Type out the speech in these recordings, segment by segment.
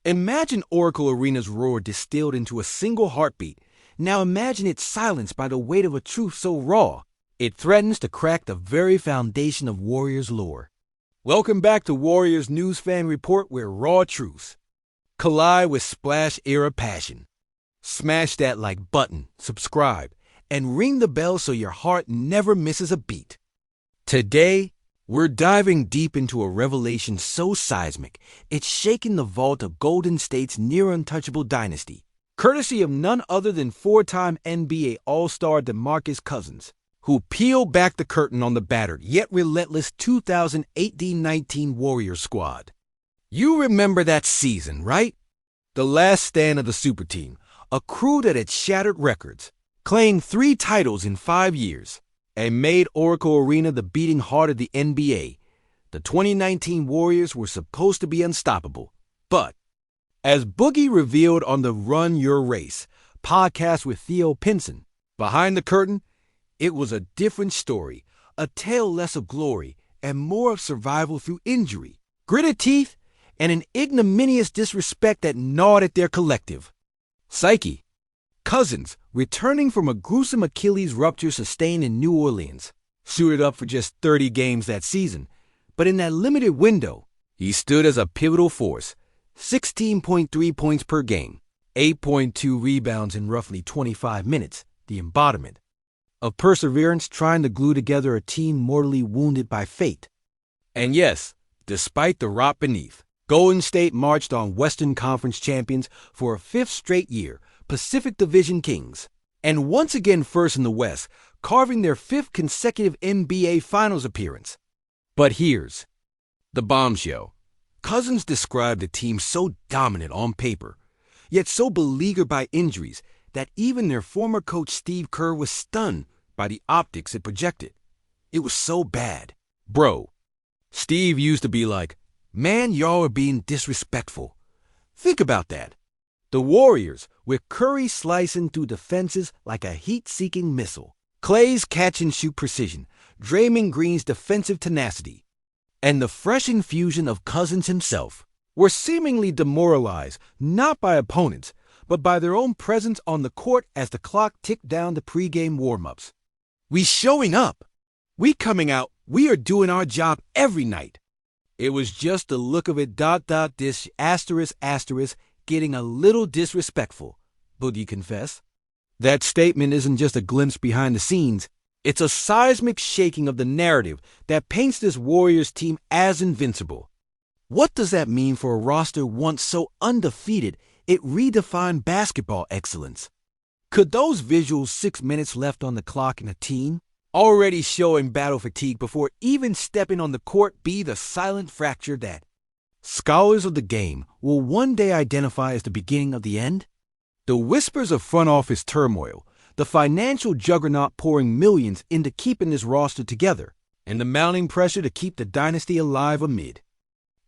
Imagine Oracle Arena's roar distilled into a single heartbeat. Now imagine it silenced by the weight of a truth so raw, it threatens to crack the very foundation of Warriors lore. Welcome back to Warriors News Fan Report, where raw truths collide with splash-era passion. Smash that like button, subscribe, and ring the bell so your heart never misses a beat. Today, we're diving deep into a revelation so seismic, it's shaking the vault of Golden State's near-untouchable dynasty, courtesy of none other than four-time NBA All-Star DeMarcus Cousins, who peeled back the curtain on the battered yet relentless 2018-19 Warriors squad. You remember that season, right? The last stand of the super team, a crew that had shattered records, claimed 3 titles in 5 years, and made Oracle Arena the beating heart of the NBA. The 2019 Warriors were supposed to be unstoppable. But, as Boogie revealed on the Run Your Race podcast with Theo Pinson, behind the curtain, it was a different story, a tale less of glory and more of survival through injury, gritted teeth, and an ignominious disrespect that gnawed at their collective psyche. Cousins, returning from a gruesome Achilles rupture sustained in New Orleans, suited up for just 30 games that season, but in that limited window, he stood as a pivotal force, 16.3 points per game, 8.2 rebounds in roughly 25 minutes, the embodiment of perseverance trying to glue together a team mortally wounded by fate. And yes, despite the rot beneath, Golden State marched on Western Conference champions for a 5th straight year, Pacific Division Kings, and once again first in the West, carving their 5th consecutive NBA Finals appearance. But here's the bombshell. Cousins described a team so dominant on paper, yet so beleaguered by injuries that even their former coach Steve Kerr was stunned by the optics it projected. It was so bad. Bro, Steve used to be like, "Man, y'all are being disrespectful." Think about that. The Warriors, with Curry slicing through defenses like a heat-seeking missile, Clay's catch-and-shoot precision, Draymond Green's defensive tenacity, and the fresh infusion of Cousins himself, were seemingly demoralized not by opponents, but by their own presence on the court as the clock ticked down to pregame warm-ups. We showing up. We coming out. We are doing our job every night. It was just the look of it, this ***, getting a little disrespectful. Would you confess? That statement isn't just a glimpse behind the scenes. It's a seismic shaking of the narrative that paints this Warriors team as invincible. What does that mean for a roster once so undefeated it redefined basketball excellence? Could those visuals 6 minutes left on the clock in a team, already showing battle fatigue before even stepping on the court, be the silent fracture that scholars of the game will one day identify as the beginning of the end? The whispers of front office turmoil, the financial juggernaut pouring millions into keeping this roster together, and the mounting pressure to keep the dynasty alive amid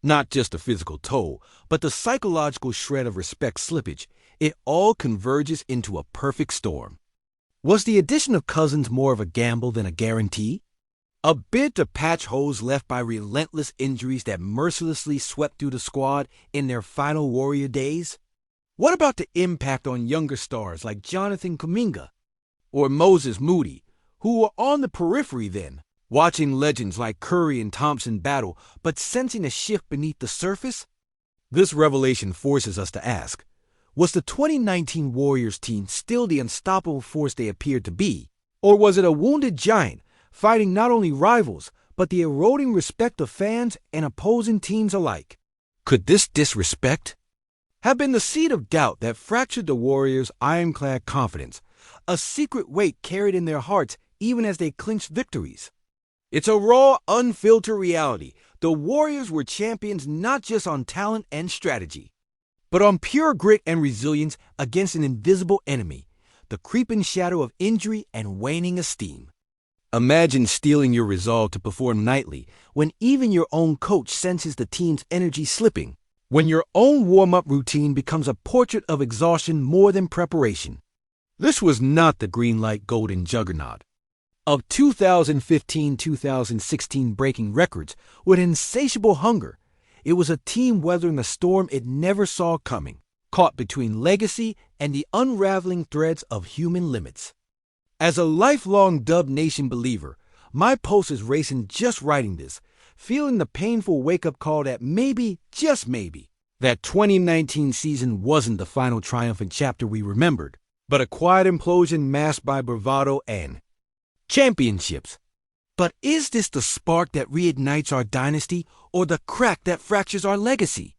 not just the physical toll, but the psychological shred of respect slippage, it all converges into a perfect storm. Was the addition of Cousins more of a gamble than a guarantee? A bid to patch holes left by relentless injuries that mercilessly swept through the squad in their final Warrior days? What about the impact on younger stars like Jonathan Kuminga or Moses Moody, who were on the periphery then, watching legends like Curry and Thompson battle, but sensing a shift beneath the surface? This revelation forces us to ask, was the 2019 Warriors team still the unstoppable force they appeared to be? Or was it a wounded giant fighting not only rivals, but the eroding respect of fans and opposing teams alike? Could this disrespect have been the seed of doubt that fractured the Warriors' ironclad confidence, a secret weight carried in their hearts even as they clinched victories? It's a raw, unfiltered reality. The Warriors were champions not just on talent and strategy, but on pure grit and resilience against an invisible enemy, the creeping shadow of injury and waning esteem. Imagine steeling your resolve to perform nightly when even your own coach senses the team's energy slipping, when your own warm-up routine becomes a portrait of exhaustion more than preparation. This was not the green light golden juggernaut of 2015-2016 breaking records with insatiable hunger. It was a team weathering a storm it never saw coming, caught between legacy and the unraveling threads of human limits. As a lifelong Dub Nation believer, my pulse is racing just writing this, feeling the painful wake-up call that maybe, just maybe, that 2019 season wasn't the final triumphant chapter we remembered, but a quiet implosion masked by bravado and championships. But is this the spark that reignites our dynasty or the crack that fractures our legacy?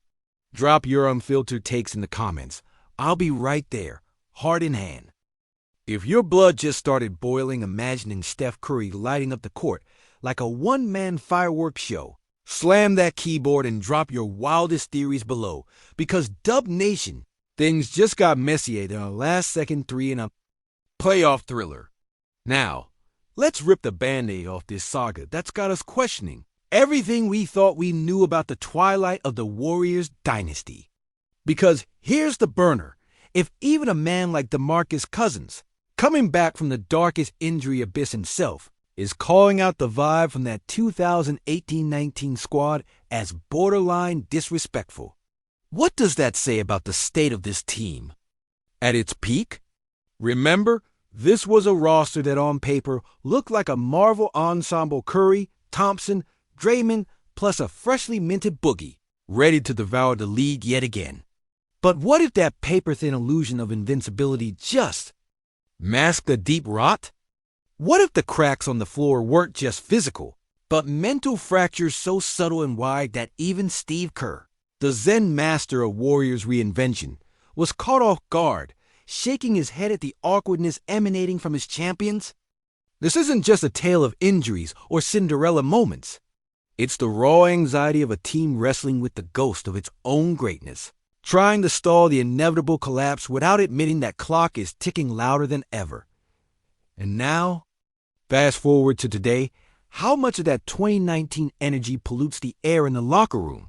Drop your unfiltered takes in the comments. I'll be right there, heart in hand. If your blood just started boiling imagining Steph Curry lighting up the court like a one-man fireworks show, slam that keyboard and drop your wildest theories below, because Dub Nation, things just got messier than a last-second three in a playoff thriller. Now, let's rip the Band-Aid off this saga that's got us questioning everything we thought we knew about the twilight of the Warriors dynasty. Because here's the burner. If even a man like DeMarcus Cousins, coming back from the darkest injury abyss himself, is calling out the vibe from that 2018-19 squad as borderline disrespectful, what does that say about the state of this team? At its peak? Remember, this was a roster that on paper looked like a Marvel ensemble: Curry, Thompson, Draymond, plus a freshly minted Boogie, ready to devour the league yet again. But what if that paper-thin illusion of invincibility just masked the deep rot? What if the cracks on the floor weren't just physical, but mental fractures so subtle and wide that even Steve Kerr, the Zen master of Warriors reinvention, was caught off guard, shaking his head at the awkwardness emanating from his champions? This isn't just a tale of injuries or Cinderella moments. It's the raw anxiety of a team wrestling with the ghost of its own greatness, trying to stall the inevitable collapse without admitting that clock is ticking louder than ever. And now, fast forward to today, how much of that 2019 energy pollutes the air in the locker room?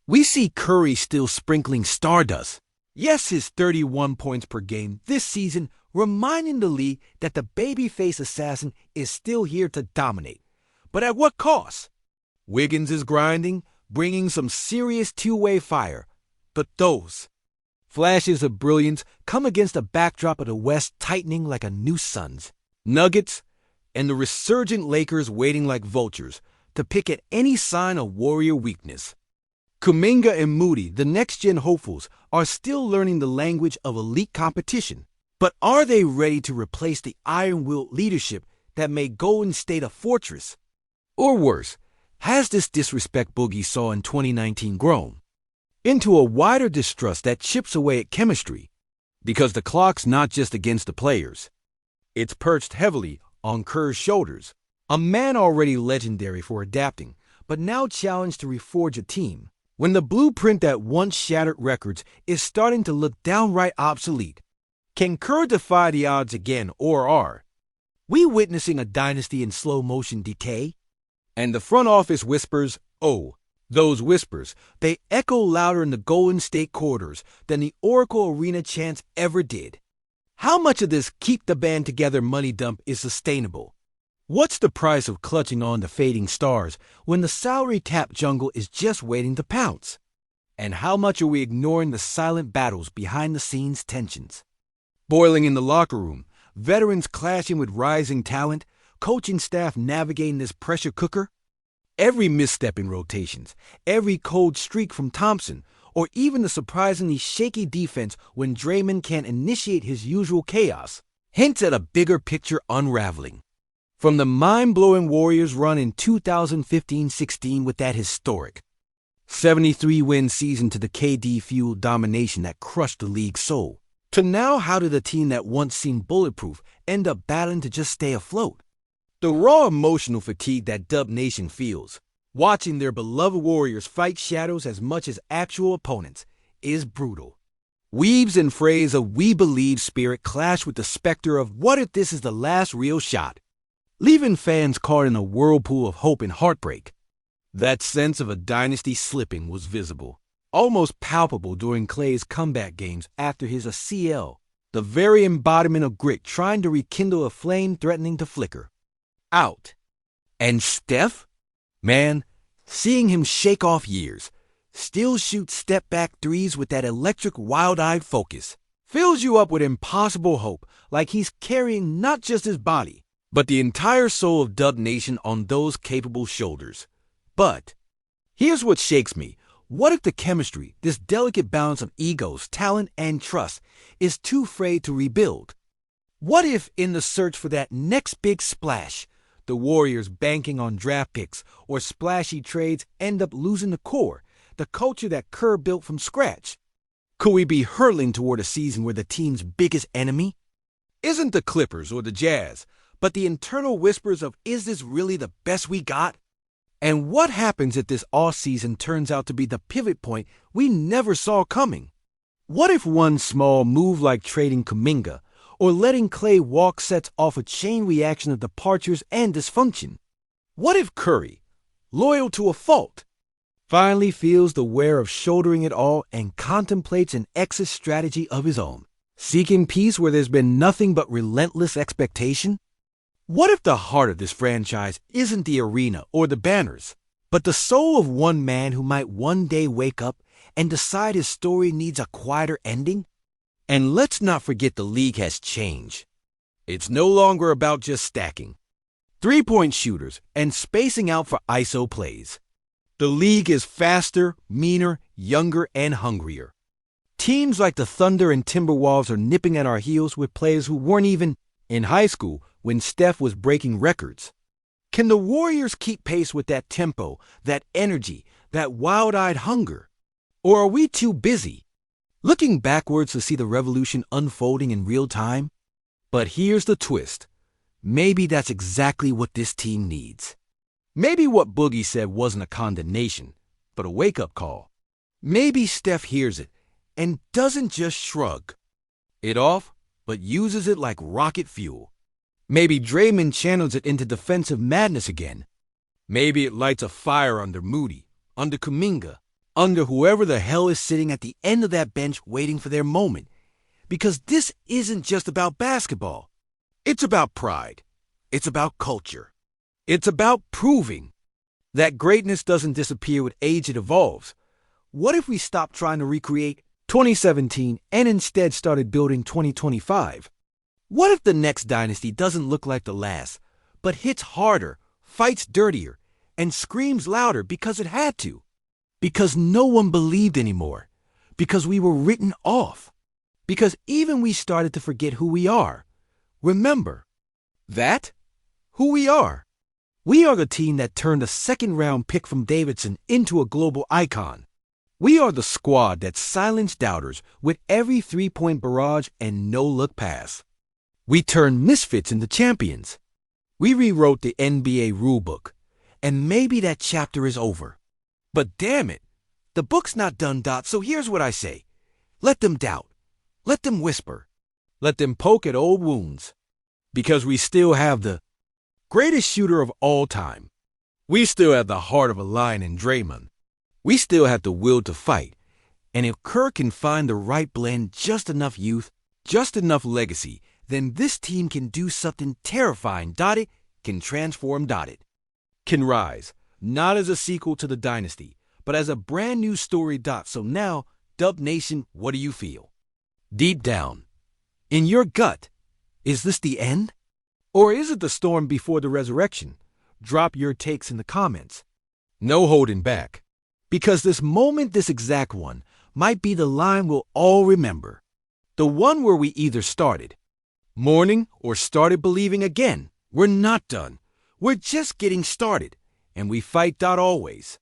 We see Curry still sprinkling stardust. Yes, his 31 points per game this season, reminding the league that the babyface assassin is still here to dominate. But at what cost? Wiggins is grinding, bringing some serious two-way fire. But those flashes of brilliance come against a backdrop of the West tightening like a new Suns, Nuggets, and the resurgent Lakers waiting like vultures to pick at any sign of Warrior weakness. Kuminga and Moody, the next-gen hopefuls, are still learning the language of elite competition. But are they ready to replace the iron-willed leadership that made Golden State a fortress? Or worse, has this disrespect Boogie saw in 2019 grown into a wider distrust that chips away at chemistry? Because the clock's not just against the players. It's perched heavily on Kerr's shoulders, a man already legendary for adapting, but now challenged to reforge a team, when the blueprint that once shattered records is starting to look downright obsolete. Can Kerr defy the odds again, or are we witnessing a dynasty in slow-motion decay? And the front office whispers, oh, those whispers, they echo louder in the Golden State corridors than the Oracle Arena chants ever did. How much of this keep the band together money dump is sustainable? What's the price of clutching on to fading stars when the salary cap jungle is just waiting to pounce? And how much are we ignoring the silent battles behind the scenes tensions? Boiling in the locker room, veterans clashing with rising talent, coaching staff navigating this pressure cooker? Every misstep in rotations, every cold streak from Thompson, or even the surprisingly shaky defense when Draymond can't initiate his usual chaos, hints at a bigger picture unraveling. From the mind-blowing Warriors run in 2015-16 with that historic 73-win season to the KD-fueled domination that crushed the league's soul, to now how did a team that once seemed bulletproof end up battling to just stay afloat? The raw emotional fatigue that Dub Nation feels, watching their beloved Warriors fight shadows as much as actual opponents, is brutal. Weaves and frays of we believe spirit clash with the specter of what if this is the last real shot, leaving fans caught in a whirlpool of hope and heartbreak. That sense of a dynasty slipping was visible, almost palpable during Klay's comeback games after his ACL, the very embodiment of grit trying to rekindle a flame threatening to flicker out. And Steph? Man, seeing him shake off years, still shoots step-back threes with that electric wild-eyed focus. Fills you up with impossible hope, like he's carrying not just his body, but the entire soul of Dub Nation on those capable shoulders. But here's what shakes me. What if the chemistry, this delicate balance of egos, talent, and trust, is too frayed to rebuild? What if, in the search for that next big splash, the Warriors, banking on draft picks or splashy trades, end up losing the core, the culture that Kerr built from scratch? Could we be hurtling toward a season where the team's biggest enemy isn't the Clippers or the Jazz, but the internal whispers of, is this really the best we got? And what happens if this offseason turns out to be the pivot point we never saw coming? What if one small move like trading Kuminga or letting Klay walk sets off a chain reaction of departures and dysfunction? What if Curry, loyal to a fault, finally feels the wear of shouldering it all and contemplates an exit strategy of his own, seeking peace where there's been nothing but relentless expectation? What if the heart of this franchise isn't the arena or the banners, but the soul of one man who might one day wake up and decide his story needs a quieter ending? And let's not forget the league has changed. It's no longer about just stacking three-point shooters and spacing out for ISO plays. The league is faster, meaner, younger, and hungrier. Teams like the Thunder and Timberwolves are nipping at our heels with players who weren't even in high school when Steph was breaking records. Can the Warriors keep pace with that tempo, that energy, that wild-eyed hunger? Or are we too busy looking backwards to see the revolution unfolding in real time? But here's the twist. Maybe that's exactly what this team needs. Maybe what Boogie said wasn't a condemnation, but a wake-up call. Maybe Steph hears it and doesn't just shrug it off, but uses it like rocket fuel. Maybe Draymond channels it into defensive madness again. Maybe it lights a fire under Moody, under Kuminga, under whoever the hell is sitting at the end of that bench waiting for their moment. Because this isn't just about basketball. It's about pride. It's about culture. It's about proving that greatness doesn't disappear with age, it evolves. What if we stopped trying to recreate 2017 and instead started building 2025? What if the next dynasty doesn't look like the last, but hits harder, fights dirtier, and screams louder because it had to? Because no one believed anymore. Because we were written off. Because even we started to forget who we are. Remember that? Who we are. We are the team that turned a second-round pick from Davidson into a global icon. We are the squad that silenced doubters with every three-point barrage and no-look pass. We turned misfits into champions. We rewrote the NBA rulebook, and maybe that chapter is over. But damn it, the book's not done, so here's what I say. Let them doubt. Let them whisper. Let them poke at old wounds. Because we still have the greatest shooter of all time. We still have the heart of a lion in Draymond. We still have the will to fight. And if Kerr can find the right blend, just enough youth, just enough legacy, then this team can do something terrifying. It can transform. It can rise, not as a sequel to the dynasty, but as a brand new story. So now, Dub Nation, what do you feel? Deep down, in your gut, is this the end? Or is it the storm before the resurrection? Drop your takes in the comments. No holding back. Because this moment, this exact one, might be the line we'll all remember. The one where we either started mourning or started believing again. We're not done. We're just getting started. And we fight. Always.